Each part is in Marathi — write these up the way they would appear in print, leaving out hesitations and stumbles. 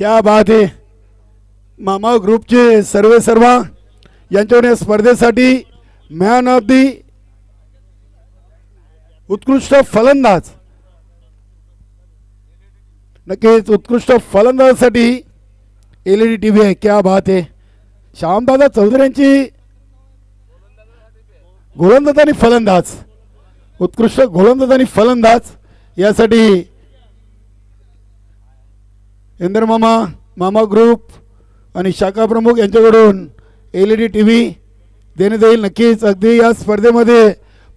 क्या बात आहे. मामा ग्रुपचे सर्व यांच्यावर या स्पर्धेसाठी मॅन ऑफ दी उत्कृष्ट फलंदाज, नक्कीच उत्कृष्ट फलंदाजासाठी LED टीव्ही आहे. क्या बात आहे. श्यामदादा चौधरी यांची गोलंदाज आणि फलंदाज, उत्कृष्ट गोलंदाज आणि फलंदाज यासाठी इंद्र मामा ग्रुप आणि शाखा प्रमुख यांच्याकडून LED टीव्ही देण्यात येईल. नक्कीच अगदी या स्पर्धेमध्ये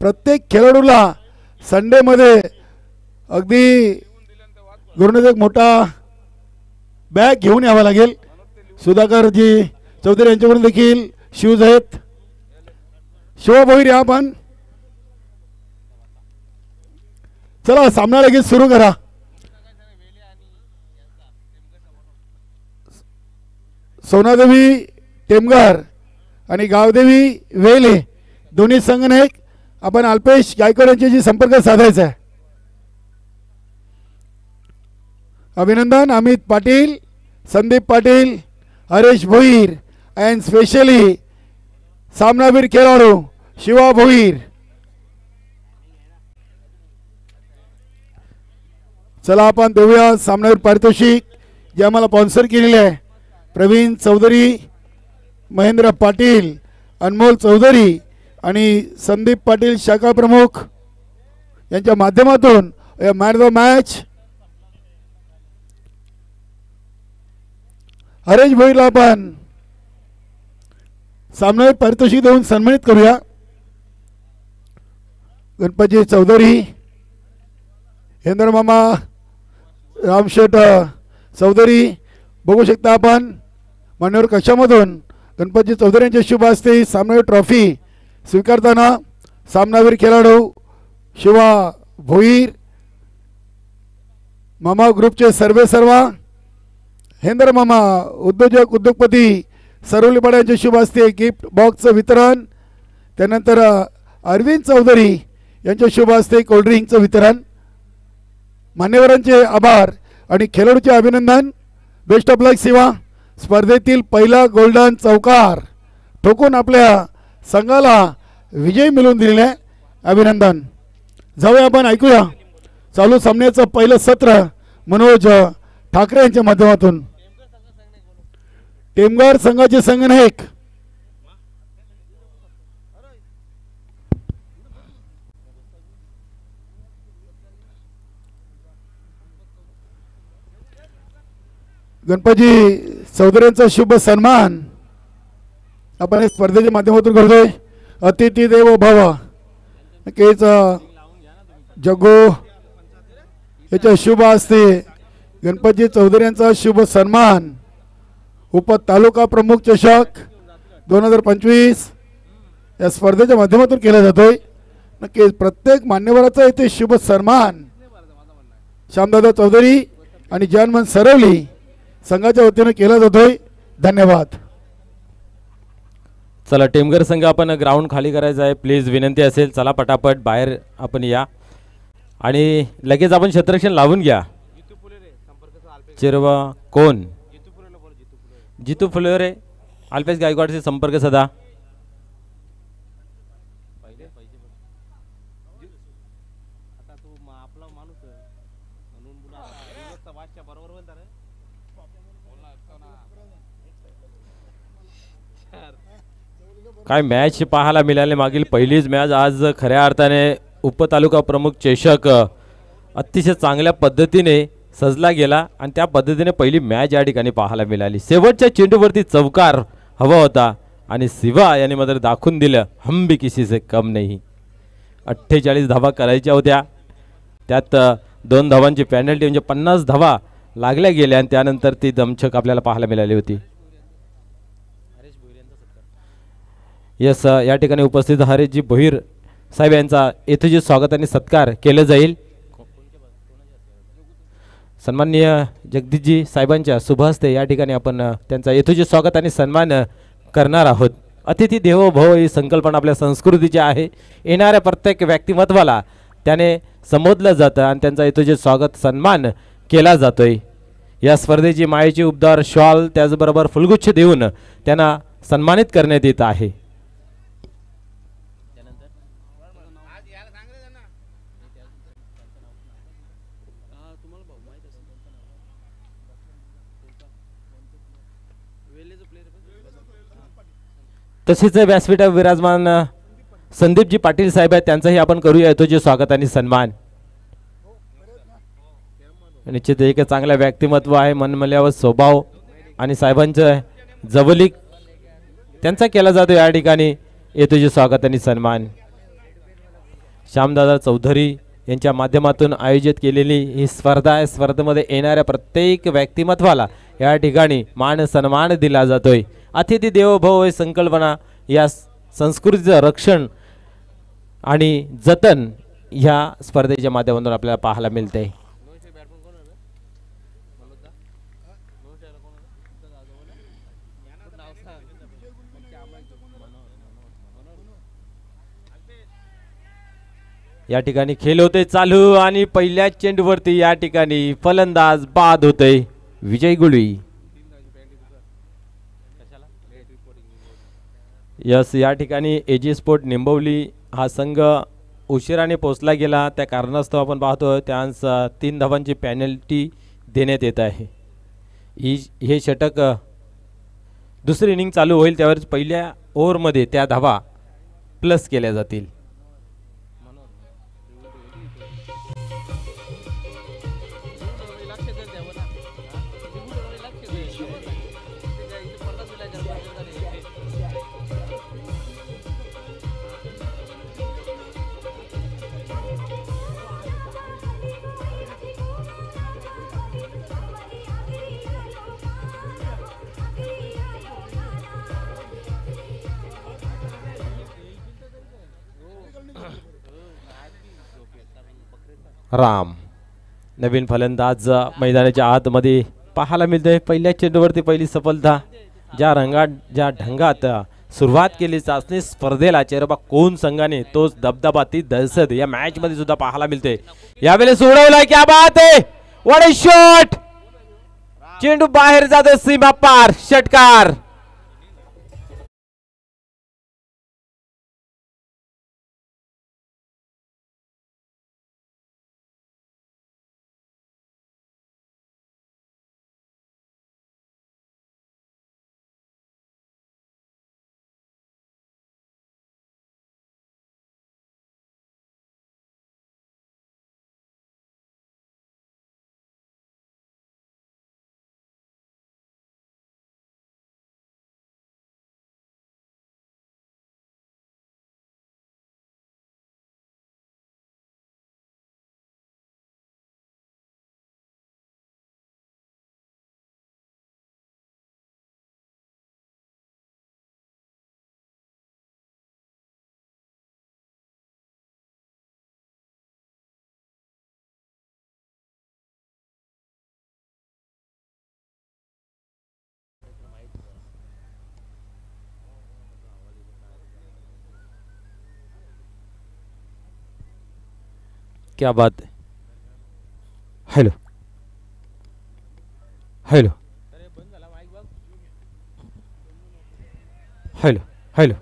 प्रत्येक खेळाडूला संडेमध्ये अगदी घरून एक मोठा बॅग घेऊन यावा लागेल. सुधाकरजी चौधरी यांच्याकडून देखील शूज आहेत. शिवा भोईर या आपण चला सामना लगेच सुरू करा. सोनादेवी टेमघर आणि गावदेवी वेले दोन्ही संघनायक आपण अल्पेश गायकवाड यांच्याशी संपर्क साधायचा आहे. अभिनंदन अमित पाटील, संदीप पाटील, हरेश भोईर अँड स्पेशली सामनावीर खेळाडू शिवा भोईर. चला आपण देऊया सामनावीर पारितोषिक जे आम्हाला स्पॉन्सर केलेले आहे. प्रवीण चौधरी, महेंद्र पाटील, अनमोल चौधरी आणि संदीप पाटील शाखा प्रमुख यांच्या माध्यमातून man of the match Haresh भोईरला आपण सामनावीर पारितोषिक देऊन सन्मानित करूया. गणपती चौधरी, हेंद्र मामा, रामशेठ चौधरी बघू शकता आपण मान्यवर कक्षामधून गणपती चौधरी यांच्या शुभ हस्ते सामनावीर ट्रॉफी स्वीकारताना सामनावीर खेळाडू शिवा भोईर, मामा ग्रुपचे सर्व हेंद्र मामा उद्योगपती सरवलीपाडा यांच्या शुभ हस्ते गिफ्ट बॉक्सचं वितरण. त्यानंतर अरविंद चौधरी यांच्या शुभ हस्ते कोल्ड्रिंकचं वितरण. मान्यवरांचे आभार आणि खेळाडूचे अभिनंदन. बेस्ट ऑफ लक शिवा. स्पर्धेतील पहिला गोल्डन चौकार ठोकून आपल्या संघाला विजय मिळवून दिलेला आहे. अभिनंदन. जाऊया आपण ऐकूया चालू सामन्याचं पहिलं सत्र मनोज ठाकरे यांच्या माध्यमातून. टेमघर संघाचे संघनायक गणपती चौधरी यांचा शुभ सन्मान आपण या स्पर्धेच्या माध्यमातून करतोय. अतिथी देवो भव. नक्कीच जग्गू याच्या शुभ हस्ते गणपती चौधरी यांचा शुभ सन्मान उप तालुका प्रमुख चषक 2025 या स्पर्धेच्या माध्यमातून केला जातोय. नक्कीच प्रत्येक मान्यवराचा इथे शुभ सन्मान श्यामदादा चौधरी आणि जनमन सरवली संघाच्या वतीने केला जातोय. धन्यवाद. चला टेमघर संघ आपण ग्राउंड खाली करायचं आहे. प्लीज विनंती असेल चला पटापट बाहेर आपण या आणि लगेच आपण क्षेत्ररक्षण लावून घ्या. चिरवा कोण जितू फुलेरे अल्पेश गायकवाडशी संपर्क साधा. काय मॅच पाहायला मिळाले. मागील पहिलीच मॅच आज खऱ्या अर्थाने उपतालुका प्रमुख चषक अतिशय चांगल्या पद्धतीने सजला गेला आणि त्या पद्धतीने पहिली मॅच या ठिकाणी पाहायला मिळाली. शेवटच्या चेंडूवरती चौकार हवा होता आणि शिवा यांनी मात्र दाखवून दिलं हम भी किसी से कम नहीं. 48 धावा करायच्या होत्या. त्यात 2 धावांची पेनल्टी म्हणजे 50 धावा लागल्या गेल्या आणि त्यानंतर ती दमछक आपल्याला पाहायला मिळाली होती. यस या ठिकाणी उपस्थित हरेशजी भोईर साहेब यांचा यथोचित स्वागत आणि सत्कार केले जाईल. सन्माननीय जगदीशजी साहेबांच्या शुभ हस्ते या ठिकाणी आपण त्यांचा यथोचित स्वागत आणि सन्मान करणार आहोत. अतिथी देवो भव ही संकल्पना आपल्या संस्कृतीची आहे. येणाऱ्या प्रत्येक व्यक्तिमत्वाला त्याने संबोधलं जातं आणि त्यांचा यथोचित स्वागत सन्मान केला जातोय. या स्पर्धेची मायेची उबदार शॉल त्याचबरोबर फुलगुच्छ देऊन त्यांना सन्मानित करण्यात येत आहे. तसेच व्यासपीठावर विराजमान संदीपजी पाटील साहेब आहेत, त्यांचाही आपण करूया यथोचित स्वागत आणि सन्मान. निश्चित एक चांगला व्यक्तिमत्व आहे, मनमल्यावर स्वभाव आणि साहेबांचं जवळीक त्यांचा केला जातो या ठिकाणी. यथोचित स्वागत आणि सन्मान. श्यामदादा चौधरी यांच्या माध्यमातून आयोजित केलेली ही स्पर्धा आहे. स्पर्धेमध्ये येणाऱ्या प्रत्येक व्यक्तिमत्वाला या ठिकाणी मान सन्मान दिला जातोय. अतिथी देवो भव ही संकल्पना या संस्कृतीचं रक्षण आणि जतन ह्या स्पर्धेच्या माध्यमातून आपल्याला पाहायला मिळते. या ठिकाणी खेळ होते चालू आणि पहिल्या चेंडूवरती या ठिकाणी फलंदाज बाद होते विजय गुळवी. यस, या ठिकाणी एजी स्पोर्ट निंबवली हा संघ उशिराने पोचला गेला, त्या कारणास्तव आपण पाहतो त्यांस 3 धावांची पेनल्टी देण्यात येत आहे. हे षटक दुसरी इनिंग चालू होईल त्यावेळेस पहिल्या ओव्हरमध्ये त्या धावा प्लस केल्या जातील. राम नवीन फलंदाज मैदानाच्या आतमध्ये पाहायला मिळते. पहिल्या चेंडूवरती पहिली सफलता. ज्या ढंगात सुरुवात केली चाचणी स्पर्धेला चेहरा कोण संघाने तोच दबदबा ती दहशत या मॅच मध्ये सुद्धा पाहायला मिळते. यावेळेस उडवला, क्या बात आहे, व्हाट अ शॉट. चेंडू बाहेर जातो सीमा पार, षटकार. क्या बात है. Hello hello hello hello.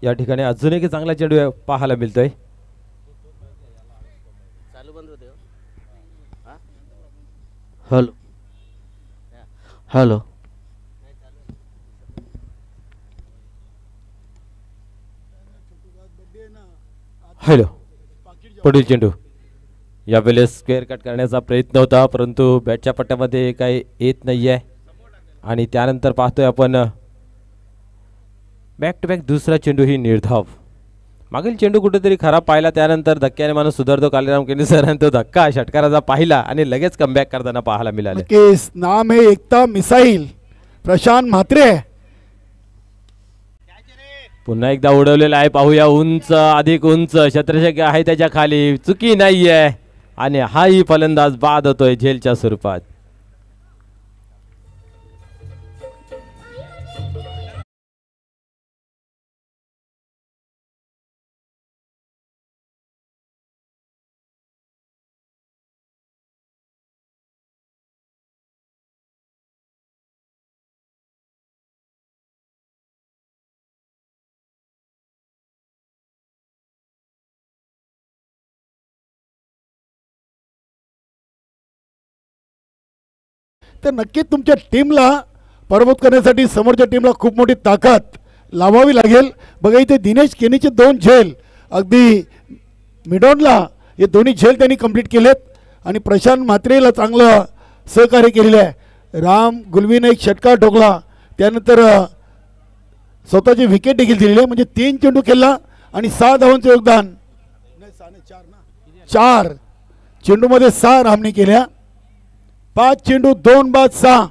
या ठिकाणी अजून एक चांगला चेंडू पाहायला मिळतोय. Hello hello. हॅलो. पुढील चेंडू यावेळेस स्क्वेअर कट करण्याचा प्रयत्न होता, परंतु बॅटच्या पट्ट्यामध्ये काही येत नाही आहे. आणि त्यानंतर पाहतोय आपण बॅक टू बॅक दुसरा चेंडू ही निर्धाव. मागील चेंडू कुठेतरी खराब पाहिला, त्यानंतर धक्क्याने माणूस सुधारतो कालीराम केनी सरांनी तो धक्का षटकाराचा पाहिला आणि लगेच कमबॅक करताना पाहायला मिळाले. नाम है एकता मिसाईल प्रशांत म्हात्रे. पुन्हा एकदा उडवलेला आहे, पाहूया. उंच, अधिक उंच क्षेत्ररक्षक आहे त्याच्या खाली, चुकी नाहीये आणि हाही फलंदाज बाद होतोय झेलच्या स्वरूपात. तर नक्कीच तुमच्या टीमला पराभूत करण्यासाठी समोरच्या टीमला खूप मोठी ताकद लावावी लागेल. बघा इथे दिनेश केनीचे 2 झेल अगदी मिडॉनला हे दोन्ही झेल त्यांनी कंप्लीट केलेत आणि प्रशांत म्हात्रेला चांगलं सहकार्य केलेलं आहे. राम गुलवीने एक षटकार ठोकला, त्यानंतर स्वतःची विकेट देखील दिलेली आहे. म्हणजे 3 चेंडू खेळला आणि 6 धावांचं योगदान. 4 चेंडूमध्ये 6 रामने केल्या. 5 चेंडू 2 बाद 6.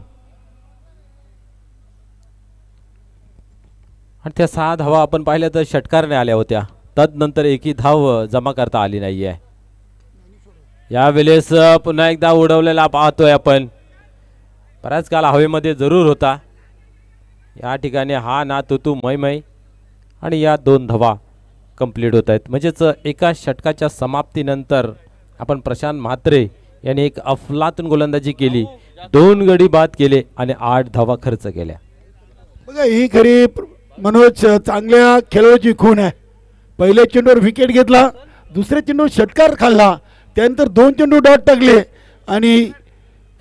आणि त्या 6 धावा आपण पाहिल्या तर षटकारने आल्या होत्या. तदनंतर एकही धाव जमा करता आली नाही आहे. यावेळेस पुन्हा एकदा उडवलेला पाहतोय आपण. बराच काल हवेमध्ये जरूर होता. या ठिकाणी हा ना तुतू मै मै आणि या 2 धावा कंप्लीट होत आहेत. म्हणजेच एका षटकाच्या समाप्तीनंतर आपण प्रशांत म्हात्रे यांनी एक अफलातून गोलंदाजी केली. 2 गडी बाद केले आणि 8 धावा खर्च केल्या. बघा ही खरी मनोज चांगल्या खेळाची खूण आहे. पहिल्या चेंडूवर विकेट घेतला, दुसऱ्या चेंडूवर षटकार खाल्ला, त्यानंतर 2 चेंडू डॉट टाकले आणि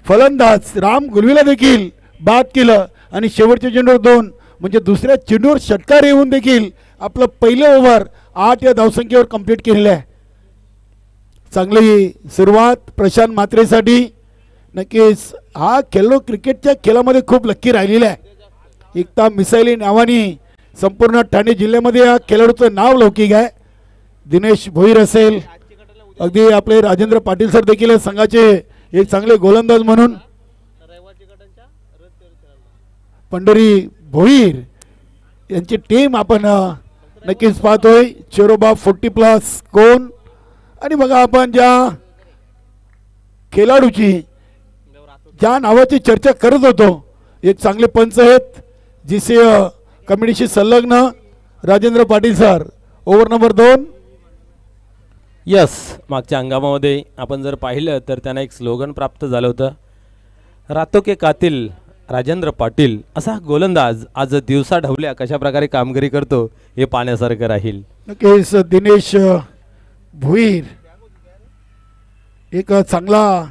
फलंदाज राम गुलवीला देखील बाद केलं आणि शेवटच्या चेंडूवर 2 म्हणजे दुसऱ्या चेंडूवर षटकार येऊन देखील आपलं पहिलं ओव्हर 8 या धावसंख्येवर कंप्लीट केलेलं आहे. चांगली सुरुवात प्रशांत म्हात्रेसाठी. नक्कीच हा खेळलो क्रिकेटच्या खेळामध्ये खूप लक्की राहिलेला आहे. एकता मिसायली नावाने संपूर्ण ठाणे जिल्ह्यामध्ये या खेळाडूचं नाव लौकिक आहे. दिनेश भोईर असेल, अगदी आपले राजेंद्र पाटील सर देखील संघाचे एक चांगले गोलंदाज म्हणून. पंढरी भोईर यांची टीम आपण नक्कीच पाहतोय. चेरोबा 40+ कोण. आणि बघा आपण ज्या खेळाडूची ज्या नावाची चर्चा करत होतो, एक चांगले पंच आहेत जिसे कमिटीशी संलग्न Rajendra Patil sir. Over number 2. Yes, मागच्या हंगामामध्ये आपण जर पाहिलं तर त्यांना एक स्लोगन प्राप्त झालं होतं, रातो के कातिल राजेंद्र पाटील. असा गोलंदाज आज दिवसा ढवल्या कशा प्रकारे कामगिरी करतो हे पाहण्यासारखं राहील. नक्कीच दिनेश भोईर एक चांगला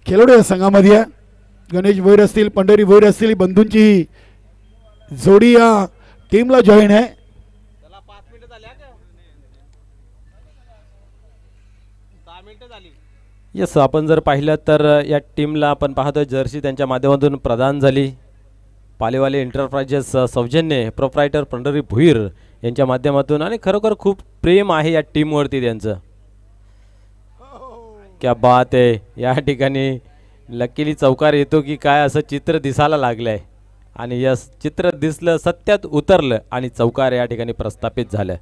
खेळाडू या संघामध्ये आहे. गणेश भोईर असतील, पंढरी भोईर असतील, बंधूंची जोडी या टीमला जॉईन आहे. यस, आपण जर पाहिलं तर या टीमला आपण पाहतोय जर्सी त्यांच्या माध्यमातून प्रदान झाली. पालेवाले एंटरप्राइजेस सौजन्य प्रोप्रायटर पंढरी भुईर यांच्या माध्यमातून. आणि खरोखर खूप प्रेम आहे या टीमवरती त्यांचं. क्या बात आहे. या ठिकाणी लकीली चौकार येतो की काय असं चित्र दिसायला लागलंय. आणि यस, चित्र दिसलं, सत्यात उतरलं आणि चौकार या ठिकाणी प्रस्थापित झालं.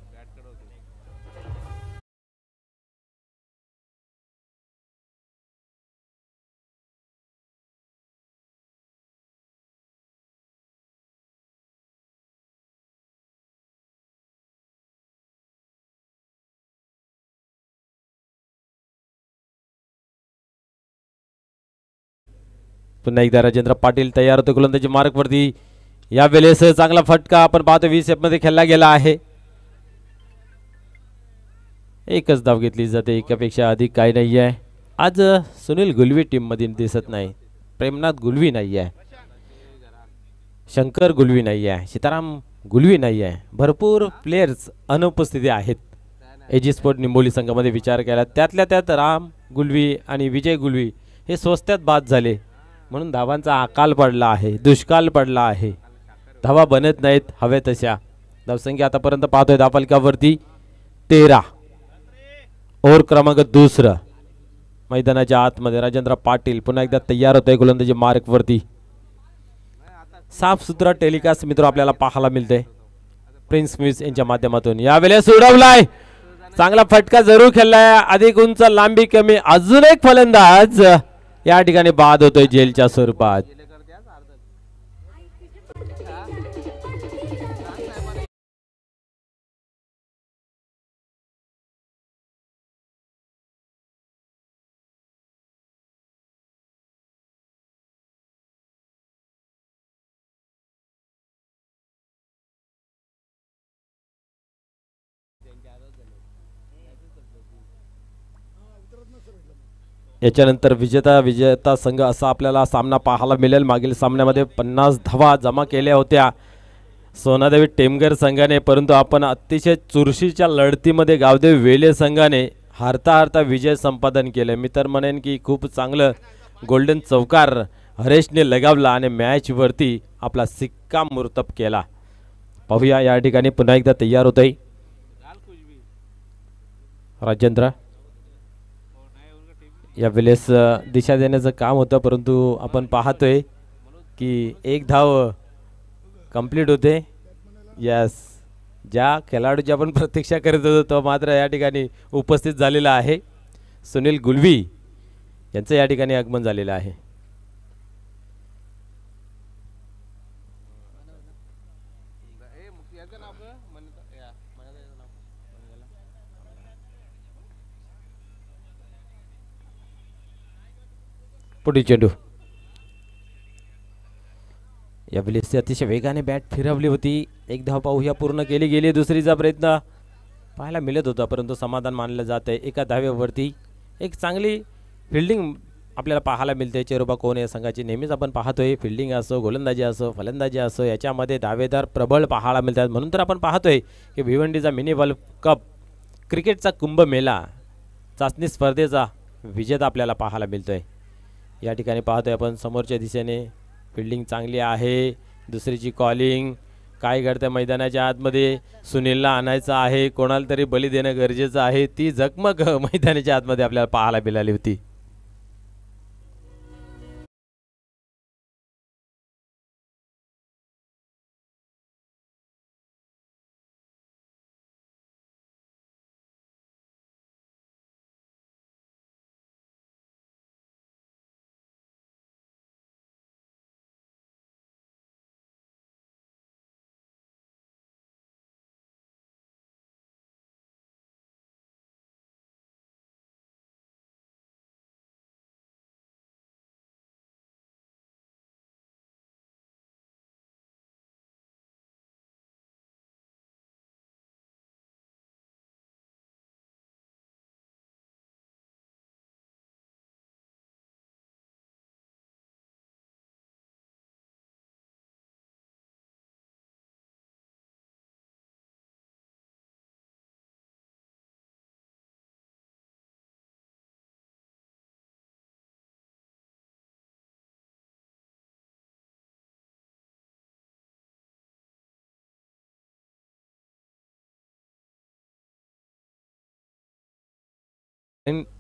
पुन्हा एकदा राजेंद्र पाटील तयार होते गोलंदाजी मार्कवरती. यावेळेस चांगला फटका आपण पाहतो 20 मध्ये खेळला गेला आहे. एकच धाव घेतली जाते, एकापेक्षा अधिक काही नाही आहे. आज सुनील गुलवी टीम मध्ये दिसत नाही, प्रेमनाथ गुलवी नाही आहे, शंकर गुलवी नाही आहे, सीताराम गुलवी नाही आहे. भरपूर प्लेयर्स अनुपस्थिती आहेत एजी स्पोर्ट निंबोली संघामध्ये. विचार केला त्यातल्या त्यात राम गुलवी आणि विजय गुलवी हे स्वस्त्यात बाद झाले म्हणून धावांचा अकाल पडला आहे, दुष्काळ पडला आहे. धावा बनत नाहीत हवे तशा. धावसंख्या आतापर्यंत पाहतोय धावफलकावरती 13. ओव्हर क्रमांक 2. मैदानाच्या आतमध्ये राजेंद्र पाटील पुन्हा एकदा तयार होतोय गोलंदाजी मार्कवरती. साफ सुथरा टेलिकास्ट मित्र आपल्याला पाहायला मिळते प्रिन्स म्यूज यांच्या माध्यमातून. यावेळेस उडवलाय, चांगला फटका जरूर खेळलाय, अधिक उंच लांबी कमी. अजून एक फलंदाज या ठिकाणी बाद होतोय जेलच्या स्वरूपात. याच्यानंतर विजेता संघ असा आपल्याला सामना पाहायला मिळेल. मागील सामन्यामध्ये 50 धावा जमा केल्या होत्या सोनादेवी टेमघर संघाने, परंतु आपण अतिशय चुरशीच्या लढतीमध्ये गावदेवी वेले संघाने हारता विजय संपादन केले. मी तर म्हणेन की खूप चांगलं गोल्डन चौकार हरेशने लगावला आणि मॅचवरती आपला शिक्कामोर्तब केला. पाहूया या ठिकाणी पुन्हा एकदा तयार होत आहे राजेंद्र. या वेळेस दिशा देण्याचं काम होतं, परंतु आपण पाहतोय की एक धाव कंप्लीट होते. यस, ज्या खेळाडूची आपण प्रतीक्षा करत होतो तो मात्र या ठिकाणी उपस्थित झालेला आहे. सुनील गुलवी यांचं या ठिकाणी आगमन झालेलं आहे. पुढील चेंडू या वेळेस अतिशय वेगाने बॅट फिरवली होती. एक धाव पाहूया पूर्ण केली गेली. दुसरीचा प्रयत्न पाहायला मिळत होता, परंतु समाधान मानलं जात आहे. एका धावेवरती एक चांगली फिल्डिंग आपल्याला पाहायला मिळते. चेरोबा कोण या संघाची नेहमीच आपण पाहतोय फिल्डिंग असो, गोलंदाजी असो, फलंदाजी असो, याच्यामध्ये दावेदार प्रबळ पाहायला मिळतात. म्हणून तर आपण पाहतोय की भिवंडीचा मिनी वर्ल्ड कप क्रिकेटचा कुंभमेळा चाचणी स्पर्धेचा विजेता आपल्याला पाहायला मिळतोय. या ठिकाणी पाहतोय आपण समोरच्या दिशेने फिल्डिंग चांगली आहे. दुसरीची कॉलिंग काय घडतं मैदानाच्या आतमध्ये. सुनीलला आणायचं आहे, कोणाला तरी बली देणं गरजेचं आहे. ती झकमक मैदानाच्या आतमध्ये आपल्याला पाहायला मिळाली होती.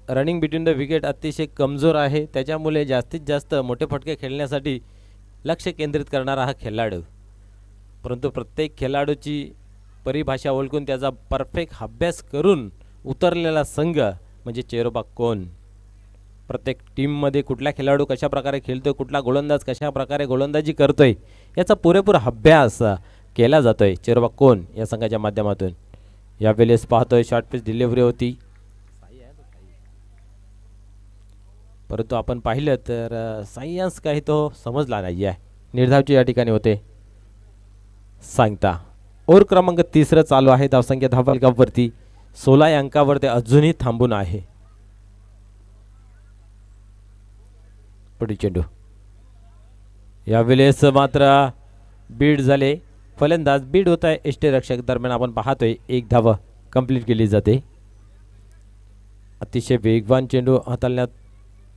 रनिंग बिटवीन द विकेट अतिशय कमजोर आहे, त्याच्यामुळे जास्तीत जास्त मोठे फटके खेळण्यासाठी लक्ष केंद्रित करणारा हा खेळाडू. परंतु प्रत्येक खेळाडूची परिभाषा ओळखून त्याचा परफेक्ट अभ्यास करून उतरलेला संघ म्हणजे चेरोबा कोण. प्रत्येक टीममध्ये कुठला खेळाडू कशा प्रकारे खेळतोय, कुठला गोलंदाज कशा प्रकारे गोलंदाजी करतोय, याचा पुरेपूर अभ्यास केला जातोय चेरोबा कोण या संघाच्या माध्यमातून. यावेळेस पाहतोय शॉर्ट पिच डिलिव्हरी होती, परंतु आपण पाहिलं तर सायन्स काही तो समजला नाही आहे. निर्धावची या ठिकाणी होते सांगता. ओव्हर क्रमांक 3 चालू आहे. धावसंख्या धावफलकावरती 16 अंकावर ते अजूनही थांबून आहे. पुढील चेंडू यावेळेस मात्र बीड झाले. फलंदाज बीड होत आहे. यष्टीरक्षक दरम्यान आपण पाहतोय एक धाव कंप्लीट केली जाते. अतिशय वेगवान चेंडू हाताळण्यात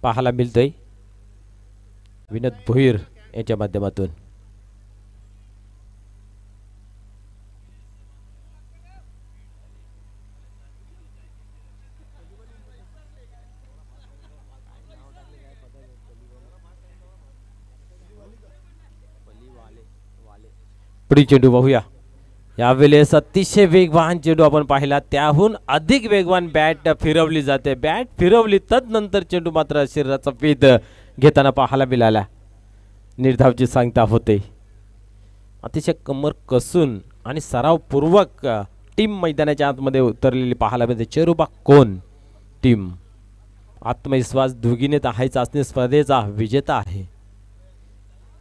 पाहायला मिळतोय विनोद भोईर यांच्या माध्यमातून. पुढील चेंडू पाहूया. यावेळेस अतिशय वेगवान चेंडू आपण पाहिला, त्याहून अधिक वेगवान बॅट फिरवली जाते. बॅट फिरवली तदनंतर चेंडू मात्र शरीराचा वेध घेताना पाहायला मिळाला. निर्धावची सांगता होते. अतिशय कमर कसून आणि सरावपूर्वक टीम मैदानाच्या आतमध्ये उतरलेली पाहायला मिळते. चेरोबा कोण टीम आत्मविश्वास दुगिनीत आहे. चाचणी स्पर्धेचा विजेता आहे.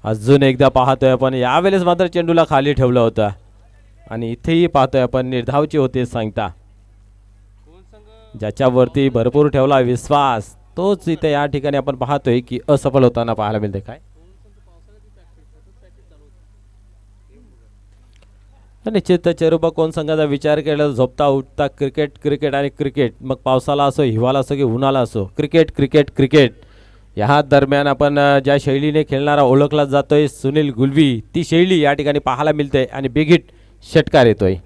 अजून एकदा पाहतोय आपण यावेळेस मात्र चेंडूला खाली ठेवलं होतं आणि इथेही पाहतोय आपण निर्धावची होते सांगता. ज्याच्यावरती भरपूर ठेवला विश्वास तोच इथे या ठिकाणी आपण पाहतोय की असफल होताना पाहायला मिळते. काय निश्चित चेरुबा कोण संघाचा विचार केला झोपता उठता क्रिकेट क्रिकेट आणि क्रिकेट. मग पावसाला असो हिवाळा असो की उन्हाळा असो क्रिकेट क्रिकेट क्रिकेट. या दरम्यान आपण ज्या शैलीने खेळणारा ओळखला जातोय सुनील गुलवी ती शैली या ठिकाणी पाहायला मिळते आणि बिग हिट षटकार येतोय.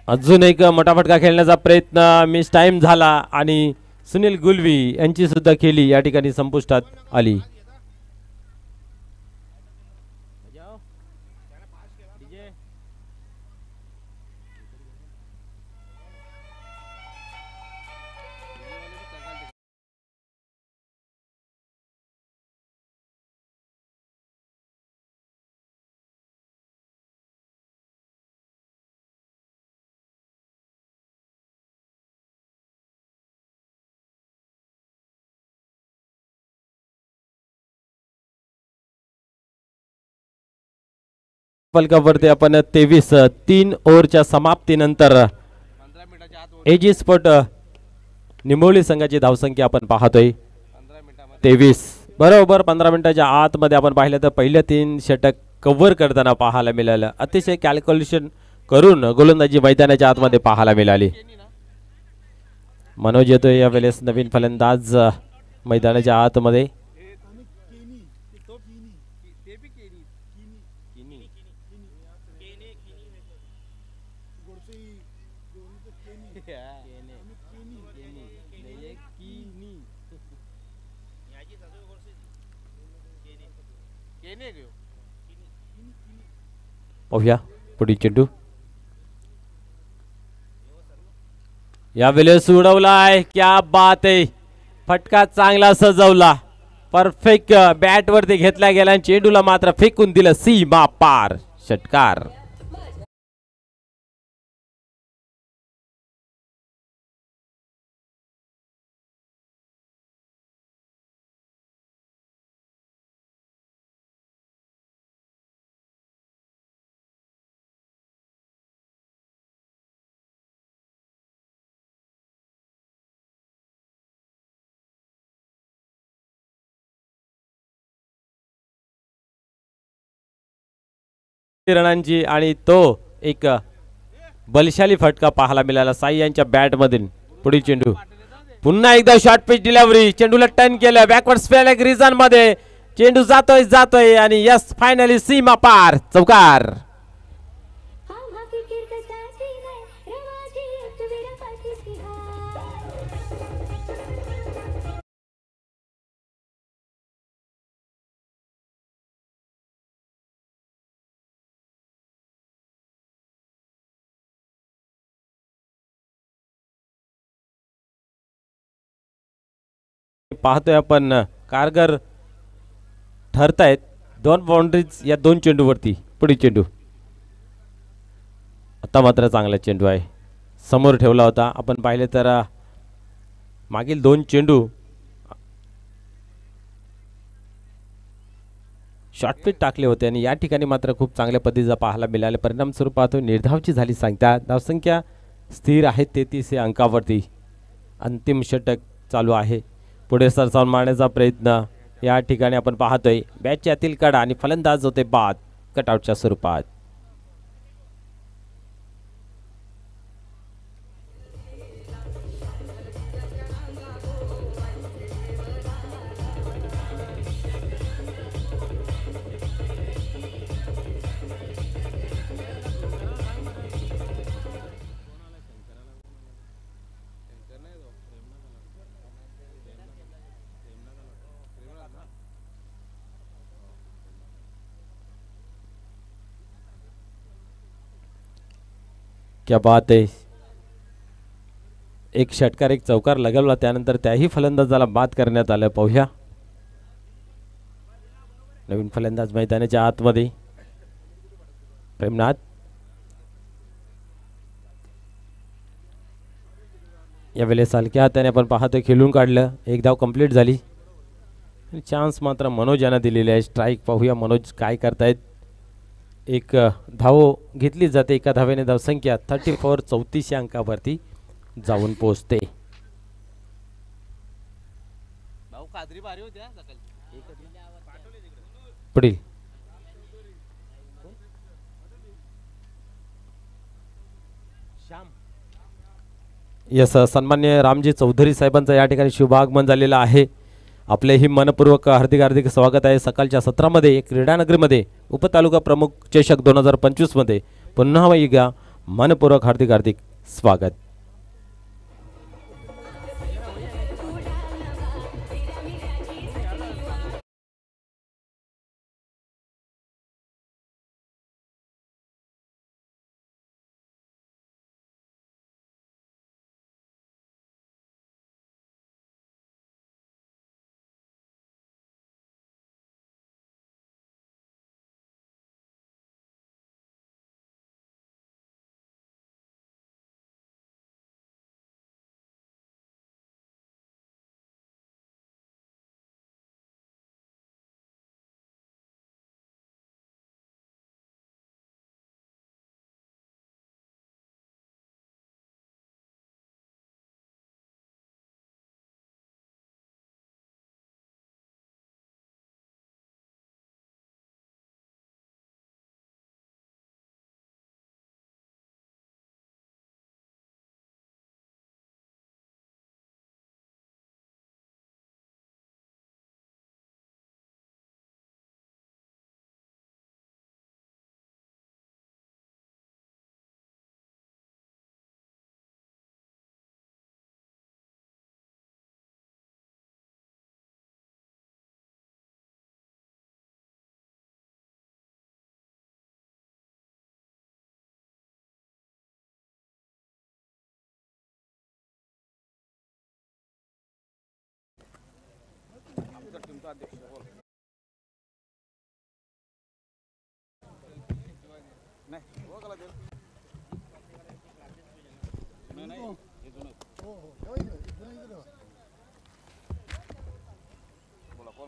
अजून एक मोठा फटका खेळण्याचा प्रयत्न मिस टाइम झाला आणि सुनील गुलवी यांची सुद्धा खेळी या ठिकाणी संपुष्टात आली. कपवरती आपण 23 ओव्हरच्या समाप्तीनंतर एजी स्पोर्ट निंबोली संघाची धावसंख्या आपण पाहतोय 23. बरोबर 15 मिनिटाच्या आतमध्ये आपण पाहिलं तर पहिल्या 3 षटक कव्हर करताना पाहायला मिळालं. अतिशय कॅल्क्युलेशन करून गोलंदाजी मैदानाच्या आतमध्ये पाहायला मिळाली. मनोज येतोय या वेळेस नवीन फलंदाज मैदानाच्या आतमध्ये. पाहूया पुढील चेंडू या वेळेस उडवलाय. क्या बात आहे. फटका चांगला सजवला. परफेक्ट बॅट वरती घेतला गेला आणि चेंडूला मात्र फेकून दिलं सीमा पार. षटकार. रणांची आणि तो एक बलशाली फटका पाहायला मिळाला साई यांच्या बॅट मधून. पुढील चेंडू पुन्हा एकदा शॉर्ट पिच डिलिव्हरी. चेंडूला टर्न केलं बॅकवर्ड स्पेलिंग रिजन मध्ये. चेंडू जातोय आणि यस फायनली सीमा पार. चौकार. पाहतोय आपण कारगर ठरतायत 2 बाउंड्रीज या 2 चेंडूवरती. पुढील चेंडू आता मात्र चांगला चेंडू आहे. समोर ठेवला होता. आपण पाहिले तर मागील 2 चेंडू शॉर्ट पिच टाकले होते आणि या ठिकाणी मात्र खूप चांगल्या पद्धतीचा पाहायला मिळाले. परिणाम स्वरूपात निर्धावची झाली सांगता. धावसंख्या स्थिर आहे 33 अंकावरती. अंतिम षटक चालू आहे. पुढे सरसावून मारण्याचा प्रयत्न या ठिकाणी आपण पाहतोय. बॅटच्या आतील कडा आणि फलंदाज होते बाद कटआउटच्या स्वरूपात. क्या बात आहे. एक षटकार एक चौकार लगावला, त्यानंतर त्याही फलंदाजाला बाद करण्यात आलं. पाहूया नवीन फलंदाज मैदानाच्या आतमध्ये प्रेमनाथ. यावेळेस हलक्या हाताने आपण पाहतोय खेळून काढलं. एक धाव कंप्लीट झाली. चान्स मात्र मनोज यांना दिलेले आहे. स्ट्राईक पाहूया मनोज काय करतायत. एक धाव घेतली जाते. एका धावेने धावसंख्या 34 34 या अंकावरती जाऊन पोहोचते. पुढील यस सन्मान्य रामजी चौधरी साहेबांचं या ठिकाणी शुभागमन झालेलं आहे. आपलेही मनपूर्वक हार्दिक हार्दिक स्वागत आहे. सकाळच्या सत्रामध्ये क्रीडानगरीमध्ये उपतालुका प्रमुख चषक 2025 मध्ये पुन्हा एकदा मनपूर्वक हार्दिक हार्दिक स्वागत.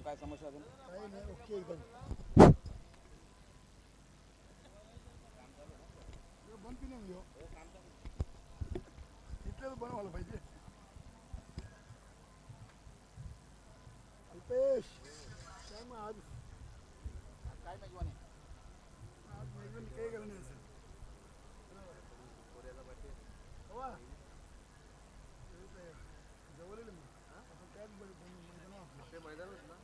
काय समस्या अजून काही नाही. ओके एकदम बंद की नाही हो इथलं बनवायला पाहिजे. अल्पेश काय मग आज काय मेजवानी आज मेजवानी काही केलं नाही असेल हवा जवळ त्याच मैदानच ना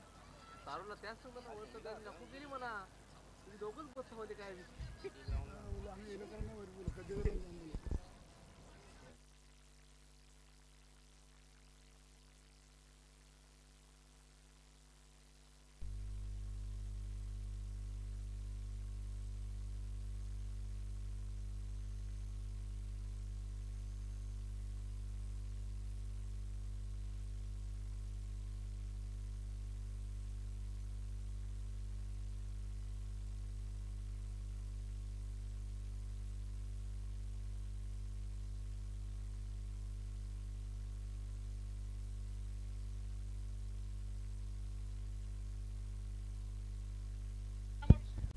तारूला त्याच मला ओळखत नको केली म्हणा तुम्ही दोघंच बसत होते काय आम्ही येलो कारण नाही कधी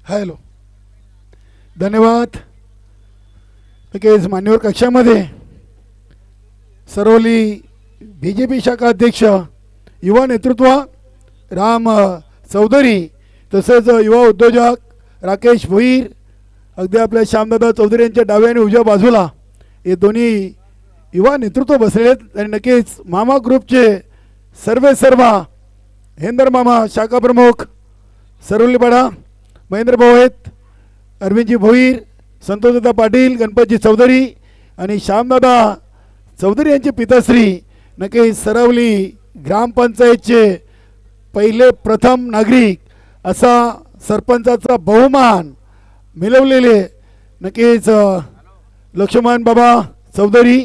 हॅलो धन्यवाद. नक्कीच मान्यवर कक्षामध्ये सरवली BJP शाखा अध्यक्ष युवा नेतृत्व राम चौधरी तसेच युवा उद्योजक राकेश भोईर अगदी आपल्या श्यामदादा चौधरी यांच्या डाव्या आणि उजव्या बाजूला हे दोन्ही युवा नेतृत्व बसलेत. आणि नक्कीच मामा ग्रुपचे सर्व हेंदर मामा शाखा प्रमुख सरवलीपाडा महेंद्र भाऊ आहेत. अरविंदजी भोईर संतोषदादा पाटील गणपतजी चौधरी आणि श्यामदादा चौधरी यांचे पिताश्री नक्कीच सरवली ग्रामपंचायतचे पहिले प्रथम नागरिक असा सरपंचाचा बहुमान मिळवलेले नक्कीच लक्ष्मण बाबा चौधरी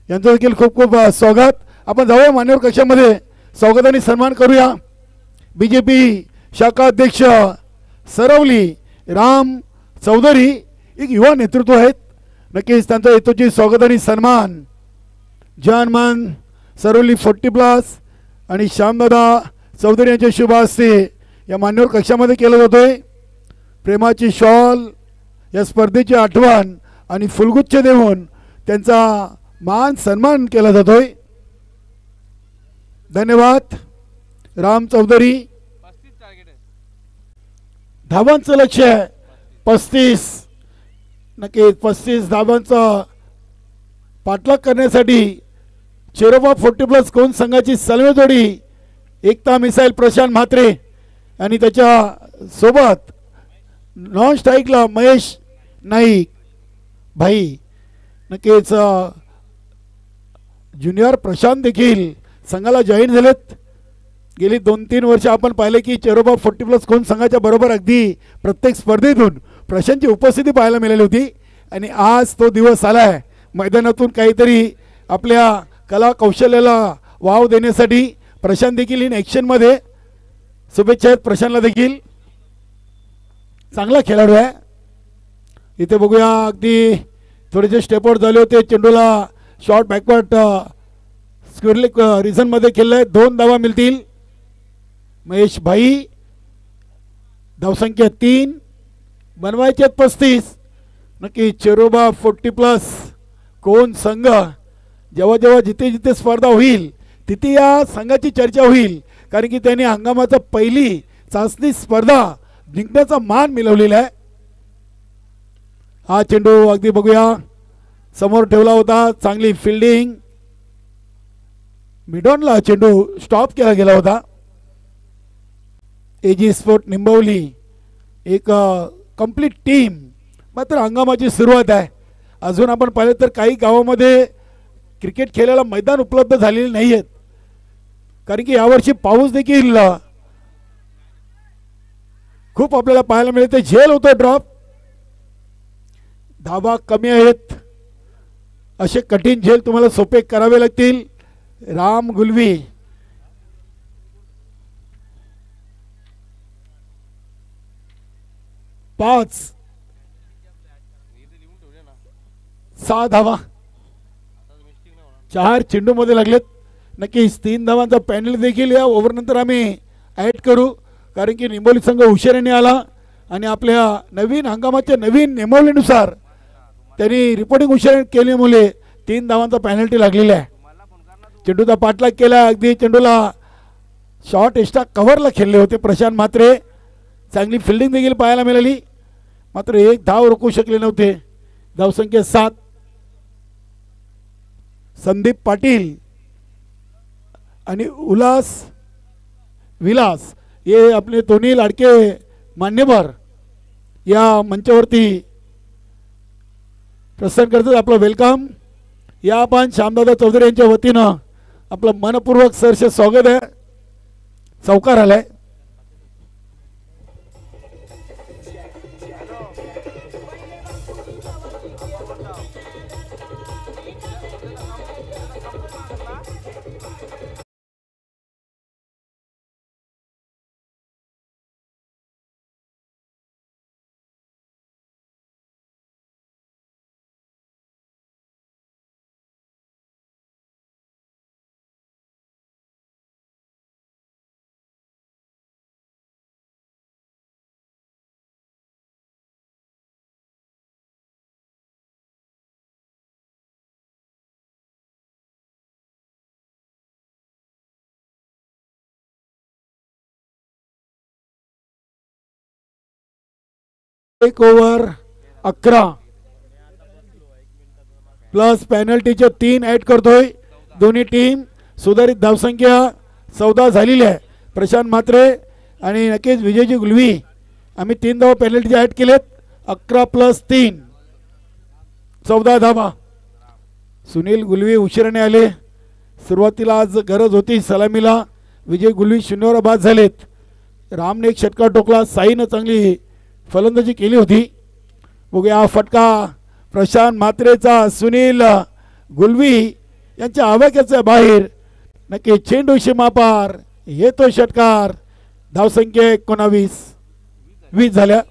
यांचं देखील खूप खूप स्वागत. आपण जाऊया मान्यवर कक्षामध्ये स्वागत आणि सन्मान करूया. BJP शाखा अध्यक्ष सरवली राम चौधरी एक युवा नेतृत्व आहेत. नक्कीच त्यांचा येतोची स्वागत आणि सन्मान जानमान सरवली 40+ आणि श्यामदादा चौधरी यांच्या शुभ हस्ते या मान्यवर कक्षामध्ये केला जातोय. प्रेमाची शॉल या स्पर्धेची आठवण आणि फुलगुच्छ देऊन त्यांचा मान सन्मान केला जातोय. धन्यवाद राम चौधरी. धावांचं लक्ष आहे 35. नक्की 35 धावांचा पाठलाग करण्यासाठी चेरोबा 40+ कोण संघाची सलवे जोडी एकता मिसाईल प्रशांत म्हात्रे आणि त्याच्या सोबत नॉन स्ट्राईकला महेश नाईक भाई. नक्कीच ज्युनियर प्रशांत देखील संघाला जॉईन झालेत. गेली 2-3 वर्ष आपण पाहिले की चेरोबा 40+ कोण संघाच्या बरोबर अगदी प्रत्येक स्पर्धेतून प्रशांतची उपस्थिती पाहायला मिळाली होती आणि आज तो दिवस आलाय मैदानातून काहीतरी आपल्या कला कौशल्याला वाव देण्यासाठी. प्रशांत देखील इन ॲक्शनमध्ये शुभेच्छा आहेत प्रशांतला देखील. चांगला खेळाडू आहे. इथे बघूया अगदी थोडेसे स्टेपआउट झाले होते. चेंडूला शॉर्ट बॅकवर्ड स्क्वेअरलेग रिझनमध्ये खेळलाय. 2 धावा मिळतील. महेश भाई धावसंख्या 3 बनवायचे 35. नक्की चेरोबा 40+ कोण संघ जेव्हा जेव्हा जिथे जिथे स्पर्धा होईल तिथे या संघाची चर्चा होईल. कारण की त्यांनी हंगामाचा पहिली चाचणी स्पर्धा जिंकण्याचा मान मिळवलेला आहे. हा चेंडू अगदी बघूया समोर ठेवला होता. चांगली फिल्डिंग. मिडॉनला चेंडू स्टॉप केला गेला होता. AG स्पोर्ट निंबवली एक कंप्लीट टीम. मात्र हंगामाची सुरुवात आहे. अजून आपण पाहिलं तर काही गावामध्ये क्रिकेट खेळायला मैदान उपलब्ध झालेले नाही आहेत. कारण की यावर्षी पाऊस देखील खूप आपल्याला पाहायला मिळते. झेल होतो ड्रॉप. धावा कमी आहेत. असे कठीण झेल तुम्हाला सोपे करावे लागतील. राम गुलवी पाच 6 धावा 4 चेंडूमध्ये लागलेत. नक्कीच 3 धावांचा पॅनल देखील या ओव्हरनंतर आम्ही ॲड करू. कारण की निंबोली संघ हुशारीने आला आणि आपल्या नवीन हंगामाच्या नवीन नियमावलीनुसार त्यांनी रिपोर्टिंग हुशारी केल्यामुळे 3 धावांचा पेनल्टी लागलेला आहे. चेंडूचा पाठलाग केला. अगदी चेंडूला शॉर्ट एक्स्ट्रा कव्हरला खेळले होते प्रशांत म्हात्रे. चांगली फिल्डिंग देखील पाहायला मिळाली. मात्र 1 धाव रोखू शकले नव्हते. धावसंख्या 7. संदीप पाटील आणि विलास हे आपले दोन्ही लाडके मान्यवर या मंचावरती प्रस्थान करतात. आपलं वेलकम. या आपण श्यामदादा चौधरी यांच्या वतीनं आपलं मनपूर्वक सहर्ष स्वागत आहे. चौकार आलाय. एक ओव्हर 11 प्लस पेनल्टीचे 3 ऍड करतोय. दोन्ही टीम सुधारित धावसंख्या 14 झालेली आहे. प्रशांत म्हात्रे आणि नक्कीच विजयजी गुलवी आम्ही 3 धावा पेनल्टी ऍड केलेत. 11 + 3 14 धावा. सुनील गुलवी उशिराने आले. सुरुवातीला आज गरज होती सलामीला. विजय गुलवी 0वर बाद झालेत. रामने एक षटकार ठोकला. साईनं चांगली फलंदाजी केली होती. बघूया हा फटका प्रशांत म्हात्रेचा सुनील गुलवी यांच्या आवाक्याच्या बाहेर नक्की चेंडू सीमापार येतो षटकार. धावसंख्या 19-20 झाल्या.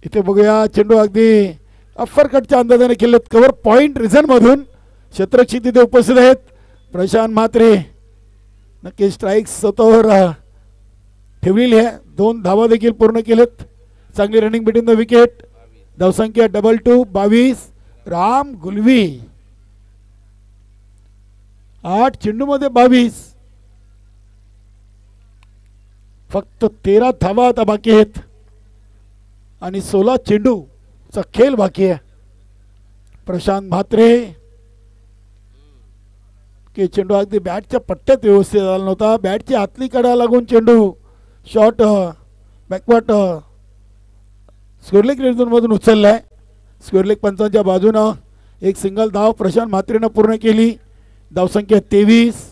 इथे बघूया चेंडू अगदी अफर कटच्या अंदाजाने केलेत. कव्हर पॉइंट रिझन मधून क्षेत्ररक्षक तिथे उपस्थित आहेत. प्रशांत म्हात्रे नक्की स्ट्राईक स्वतःवर ठेवलेली आहे. 2 धावा देखील पूर्ण केलेत. चांगली रनिंग बिटवीन द विकेट. धावसंख्या 22 राम गुलवी 8 चेंडूमध्ये 22. फक्त 13 धावा आता बाकी आहेत आणि 16 चेंडूचा खेळ बाकी आहे. प्रशांत म्हात्रे की चेंडू अगदी बॅटच्या पट्ट्यात व्यवस्थित झाला नव्हता. बॅटची आतली कडा लागून चेंडू शॉर्ट बॅकवर्ड स्क्वेअरलेग रेड झोनमधून उचललाय. स्क्वेअरलेग पंचांच्या बाजूनं एक सिंगल धाव प्रशांत म्हात्रेनं पूर्ण केली. धावसंख्या 23.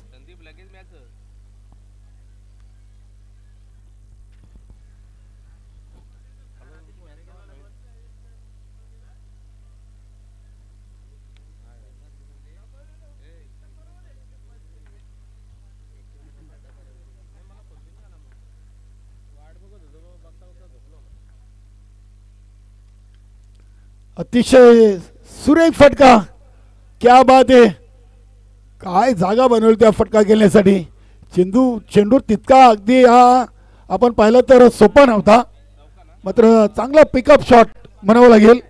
अतिशय सुरेख फटका. क्या बात आहे. काय जागा बनवली त्या फटका घेण्यासाठी. चेंडू तितका अगदी आपण पाहिलं तर सोपा नव्हता. मात्र चांगला पिकअप शॉट म्हणावं लागेल.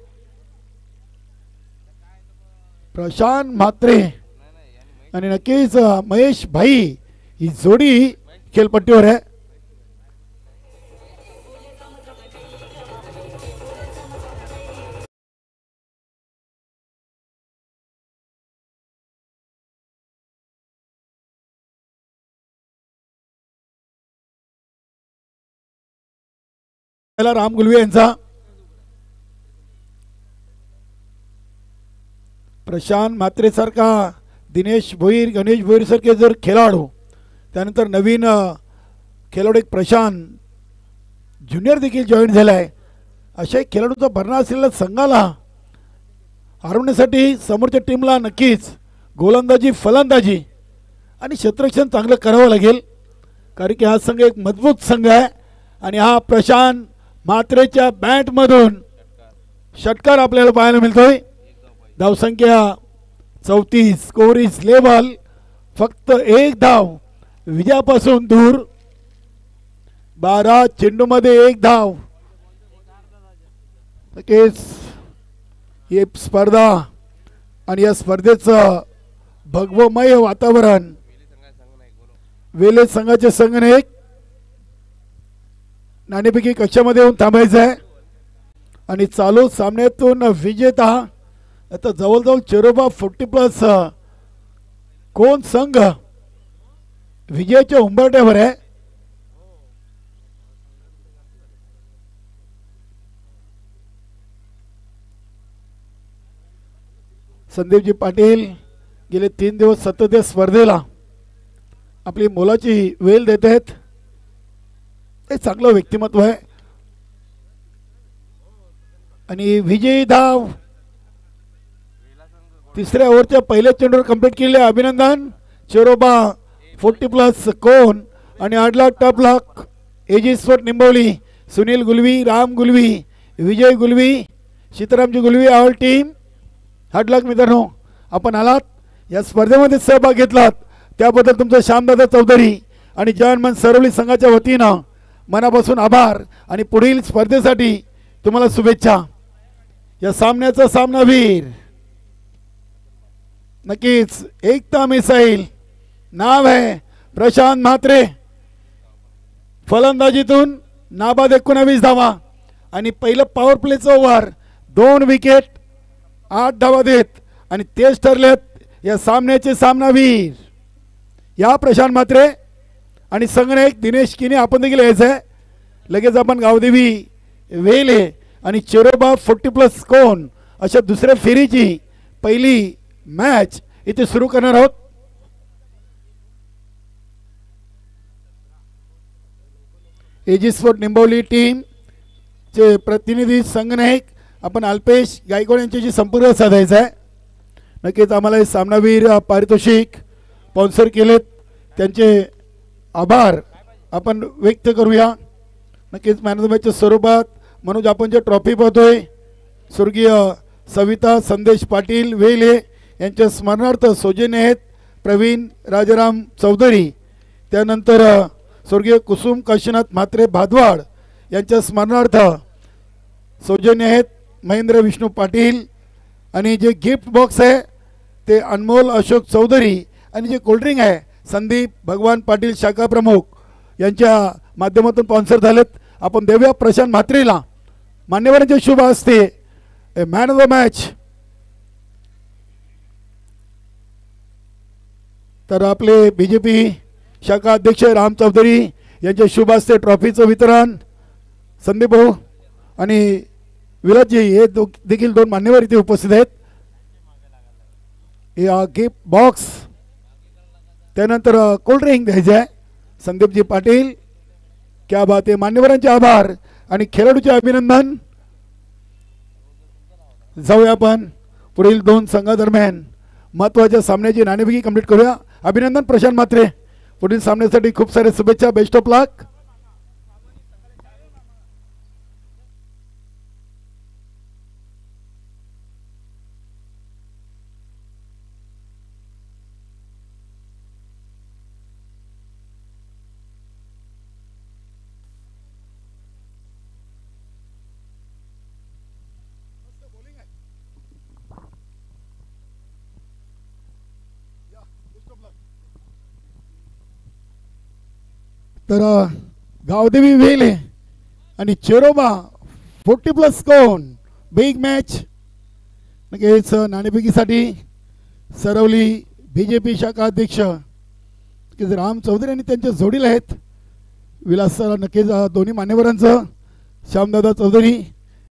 प्रशांत म्हात्रे आणि नक्कीच महेश भाई ही जोडी खेळपट्टीवर आहे. राम गुलवे यांचा. प्रशांत म्हात्रे सारखा दिनेश भोईर गणेश भोईर सारखे जर खेळाडू त्यानंतर नवीन खेळाडू एक प्रशांत ज्युनियर देखील जॉईन झाला आहे. अशा खेळाडूचा भरणा असलेल्या संघाला हरवण्यासाठी समोरच्या टीमला नक्कीच गोलंदाजी फलंदाजी आणि क्षेत्ररक्षण चांगलं करावं लागेल. कारण की हा संघ एक मजबूत संघ आहे आणि हा प्रशांत म्हात्रेच्या बॅटमधून षटकार आपल्याला पाहायला मिळतोय. धावसंख्या 34. Score is level. फक्त 1 धाव विजयापासून दूर. 12 चेंडूमध्ये 1 धाव. ही स्पर्धा आणि या स्पर्धेचं भगवमय वातावरण वेले संघाचे संघनायक नाणेफेकी कक्षामध्ये येऊन थांबायचं आहे आणि चालू सामन्यातून विजेता आता जवळजवळ चेरोबा 40+ कोण संघ विजयाच्या उंबरठ्यावर आहे. संदीपजी पाटील गेले 3 दिवस सतत या स्पर्धेला आपली मोलाची वेळ देत आहेत. हे चांगलं व्यक्तिमत्व आहे आणि विजयी धाव 3ऱ्या ओव्हरच्या पहिल्या चेंडूवर कंप्लीट केले. अभिनंदन. चेरोबा 40+ कोण आणि 8 lakh top lakh AG sport Nimbavali. Sunil Gulvi, Ram Gulvi, Vijay Gulvi, Sitaramji Gulvi all team hard luck. मित्रांनो आपण आलात या स्पर्धेमध्ये सहभाग घेतलात त्याबद्दल तुमचं श्यामदादा चौधरी आणि जवानमन सरवली संघाच्या वतीनं मनापासून आभार आणि पुढील स्पर्धेसाठी तुम्हाला शुभेच्छा. या सामन्याचा सामनावीर नक्कीच एकता मिसाईल नाव आहे प्रशांत म्हात्रे. फलंदाजीतून नाबाद 19 धावा आणि पहिलं पॉवर प्लेचं ओव्हर 2 विकेट 8 धावा देत आणि तेच ठरलेत या सामन्याचे सामनावीर या प्रशांत म्हात्रे आणि संगणक दिनेश किने आपण देखील यायचं आहे. लगेच आपण गावदेवी वेले आणि चेरोबा 40+ कोण अशा दुसऱ्या फेरीची पहिली मॅच इथे सुरू करणार आहोत. एजी स्पोर्ट निंबवली टीम चे प्रतिनिधी संगनायक आपण अल्पेश गायकवाड यांच्याशी संपर्क साधायचा आहे. नक्कीच आम्हाला हे सामनावीर पारितोषिक स्पॉन्सर केलेत त्यांचे आभार आपण व्यक्त करूया. नक्कीच मॅन ऑफ द मॅचच्या स्वरूपात मनोज आपण जे ट्रॉफी पाहतोय स्वर्गीय सविता संदेश पाटील वेले यांच्या स्मरणार्थ सौजन्य आहेत प्रवीण राजाराम चौधरी. त्यानंतर स्वर्गीय कुसुम काशीनाथ म्हात्रे भादवाड यांच्या स्मरणार्थ सौजन्य आहेत महेंद्र विष्णू पाटील. आणि जे गिफ्ट बॉक्स आहे ते अनमोल अशोक चौधरी आणि जे कोल्ड्रिंक आहे संदीप भगवान पाटील शाखा प्रमुख यांच्या माध्यमातून स्पॉन्सर झालेत. आपण देऊया प्रशांत म्हात्रेला मान्यवरांच्या शुभ हस्ते ए मॅन ऑफ द मॅच. तर आपले BJP शाखा अध्यक्ष राम चौधरी यांच्या शुभ हस्ते ट्रॉफीचं वितरण संदीप भाऊ आणि विराजजी हे देखील 2 मान्यवर इथे उपस्थित आहेत. या गिफ्ट बॉक्स त्यानंतर कोल्ड्रिंक द्यायचे आहे संदीपजी पाटील. क्या बात आहे. मान्यवरांचे आभार आणि खेळाडूचे अभिनंदन. जाऊया आपण पुढील 2 संघादरम्यान महत्त्वाच्या सामन्याची नाणेफेकी कंप्लीट करूया. अभिनंदन प्रशांत म्हात्रे. पुढील सामन्यासाठी खूप सारे शुभेच्छा. बेस्ट ऑफ लक. तर गावदेवी वेले आणि चेरोबा 40+ कोण बिग मॅच. नक्कीच नाणेफेकीसाठी सरवली BJP शाखा अध्यक्ष राम चौधरी आणि त्यांच्या जोडीला आहेत विलास सर. नक्कीच दोन्ही मान्यवरांचं श्यामदादा चौधरी